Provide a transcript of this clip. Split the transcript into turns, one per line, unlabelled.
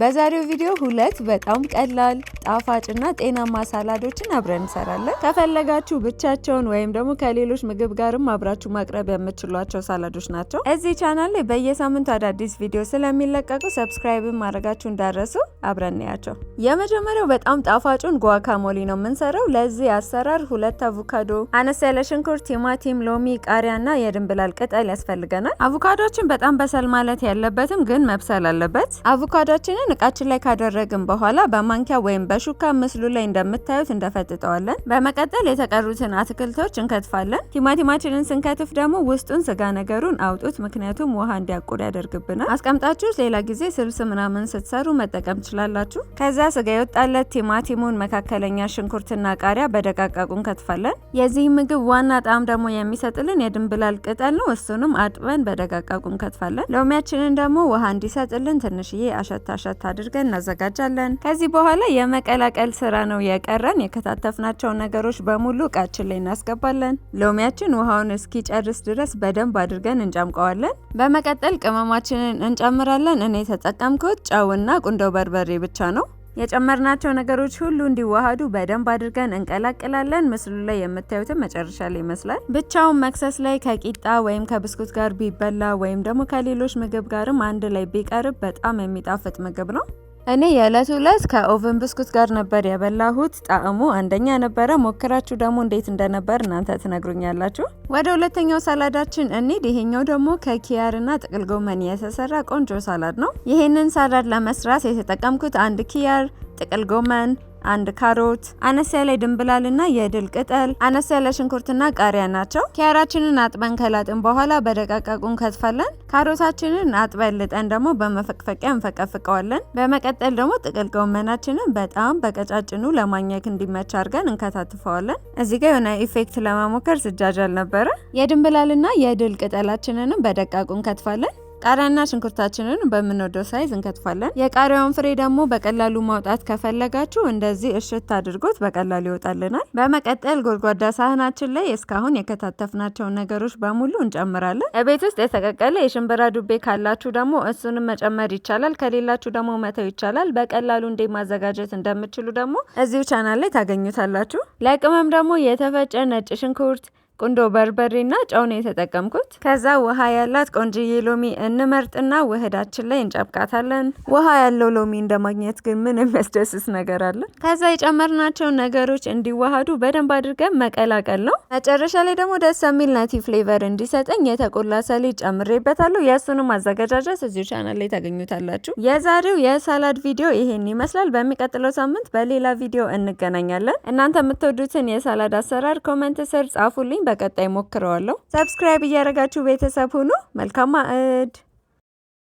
በዛሬው ቪዲዮ ሁለት በጣም ቀላል ጣፋጭና ጤናማ ሳላዶችን አብረን እንሰራለን። ከፈለጋችሁ ብቻቸውን ወይም ደግሞ ከሌሎች ምግብ ጋርም አብራችሁ ማቅረብ የምትችሏቸው ሳላዶች ናቸው። እዚህ ቻናል ላይ በየሳምንቱ አዳዲስ ቪዲዮ ስለሚለቀቁ ሰብስክራይብ ማድረጋችሁ እንዳረሱ። አብረን እናያቸው። የመጀመሪያው በጣም ጣፋጩን ጓካሞሊ ነው የምንሰራው። ለዚህ አሰራር ሁለት አቮካዶ፣ አነስ ያለ ሽንኩርት፣ ቲማቲም፣ ሎሚ፣ ቃሪያና የድንብላል ቅጠል ያስፈልገናል። አቮካዶችን በጣም በሰል ማለት ያለበትም ግን መብሰል አለበት። አቮካዶችን እቃችን ላይ ካደረግን በኋላ በማንኪያ ወይም በሹካ ምስሉ ላይ እንደምታዩት እንደፈጥጠዋለን። በመቀጠል የተቀሩትን አትክልቶች እንከትፋለን። ቲማቲማችንን ስንከትፍ ደግሞ ውስጡን ስጋ ነገሩን አውጡት፣ ምክንያቱም ውሃ እንዲያቁር ያደርግብናል። አስቀምጣችሁ ሌላ ጊዜ ስልስ ምናምን ስትሰሩ መጠቀም ትችላላችሁ። ከዛ ስጋ የወጣለት ቲማቲሙን፣ መካከለኛ ሽንኩርትና ቃሪያ በደቃቃቁ እንከትፋለን። የዚህ ምግብ ዋና ጣዕም ደግሞ የሚሰጥልን የድንብላል ቅጠል ነው። እሱንም አጥበን በደቃቃቁ እንከትፋለን። ሎሚያችንን ደግሞ ውሃ እንዲሰጥልን ትንሽዬ አሸታ አድርገን እናዘጋጃለን። ከዚህ በኋላ የመቀላቀል ስራ ነው የቀረን። የከታተፍናቸው ነገሮች በሙሉ እቃችን ላይ እናስገባለን። ሎሚያችን ውሃውን እስኪጨርስ ድረስ በደንብ አድርገን እንጨምቀዋለን። በመቀጠል ቅመማችንን እንጨምራለን። እኔ የተጠቀምኩት ጨውና ቁንዶ በርበሬ ብቻ ነው። የጨመርናቸው ነገሮች ሁሉ እንዲዋሃዱ በደንብ አድርገን እንቀላቅላለን። ምስሉ ላይ የምታዩትን መጨረሻ ላይ ይመስላል። ብቻውን መክሰስ ላይ ከቂጣ ወይም ከብስኩት ጋር ቢበላ ወይም ደግሞ ከሌሎች ምግብ ጋርም አንድ ላይ ቢቀርብ በጣም የሚጣፍጥ ምግብ ነው። እኔ የዕለት ዕለት ከኦቨን ብስኩት ጋር ነበር የበላሁት። ጣዕሙ አንደኛ ነበረ። ሞክራችሁ ደግሞ እንዴት እንደነበር እናንተ ትነግሩኛላችሁ። ወደ ሁለተኛው ሳላዳችን እንሂድ። ይሄኛው ደግሞ ከኪያርና ጥቅል ጎመን የተሰራ ቆንጆ ሳላድ ነው። ይሄንን ሳላድ ለመስራት የተጠቀምኩት አንድ ኪያር፣ ጥቅል ጎመን፣ አንድ ካሮት፣ አነስ ያለ ድንብላልና የድል ቅጠል፣ አነስ ያለ ሽንኩርትና ቃሪያ ናቸው። ኪያራችንን አጥበን ከላጥን በኋላ በደቃቃቁ እንከትፋለን። ካሮታችንን አጥበን ልጠን ደግሞ በመፈቅፈቂያ እንፈቀፍቀዋለን። በመቀጠል ደግሞ ጥቅል ጎመናችንን በጣም በቀጫጭኑ ለማኘክ እንዲመች አድርገን እንከታትፈዋለን። እዚህ ጋር የሆነ ኢፌክት ለመሞከር ስጃጃል ነበረ። የድንብላልና የድል ቅጠላችንንም በደቃቁ እንከትፋለን። ቃሪያና ሽንኩርታችንን በምንወደው ሳይዝ እንከትፋለን። የቃሪያውን ፍሬ ደግሞ በቀላሉ ማውጣት ከፈለጋችሁ እንደዚህ እሽት አድርጎት በቀላሉ ይወጣልናል። በመቀጠል ጎድጓዳ ሳህናችን ላይ እስካሁን የከታተፍናቸውን ነገሮች በሙሉ እንጨምራለን። ቤት ውስጥ የተቀቀለ የሽምብራ ዱቤ ካላችሁ ደግሞ እሱንም መጨመር ይቻላል። ከሌላችሁ ደግሞ መተው ይቻላል። በቀላሉ እንዴት ማዘጋጀት እንደምትችሉ ደግሞ እዚሁ ቻናል ላይ ታገኙታላችሁ። ለቅመም ደግሞ የተፈጨ ነጭ ሽንኩርት፣ ቁንዶ በርበሬና ጨው ነው የተጠቀምኩት። ከዛ ውሃ ያላት ቆንጅዬ ሎሚ እንመርጥና ውህዳችን ላይ እንጨምቃታለን። ውሃ ያለው ሎሚ እንደማግኘት ግን ምን የሚያስደስት ነገር አለ? ከዛ የጨመርናቸው ነገሮች እንዲዋሃዱ በደንብ አድርገን መቀላቀል ነው። መጨረሻ ላይ ደግሞ ደስ የሚል ናቲ ፍሌቨር እንዲሰጠኝ የተቆላ ሰሊጥ ጨምሬበታለሁ። የእሱንም አዘገጃጀት እዚሁ ቻናል ላይ ታገኙታላችሁ። የዛሬው የሳላድ ቪዲዮ ይሄን ይመስላል። በሚቀጥለው ሳምንት በሌላ ቪዲዮ እንገናኛለን። እናንተ የምትወዱትን የሳላድ አሰራር ኮሜንት ስር ጻፉልኝ። በቀጣይ ሞክረዋለሁ። ሰብስክራይብ እያደረጋችሁ ቤተሰብ ሁኑ። መልካም ማዕድ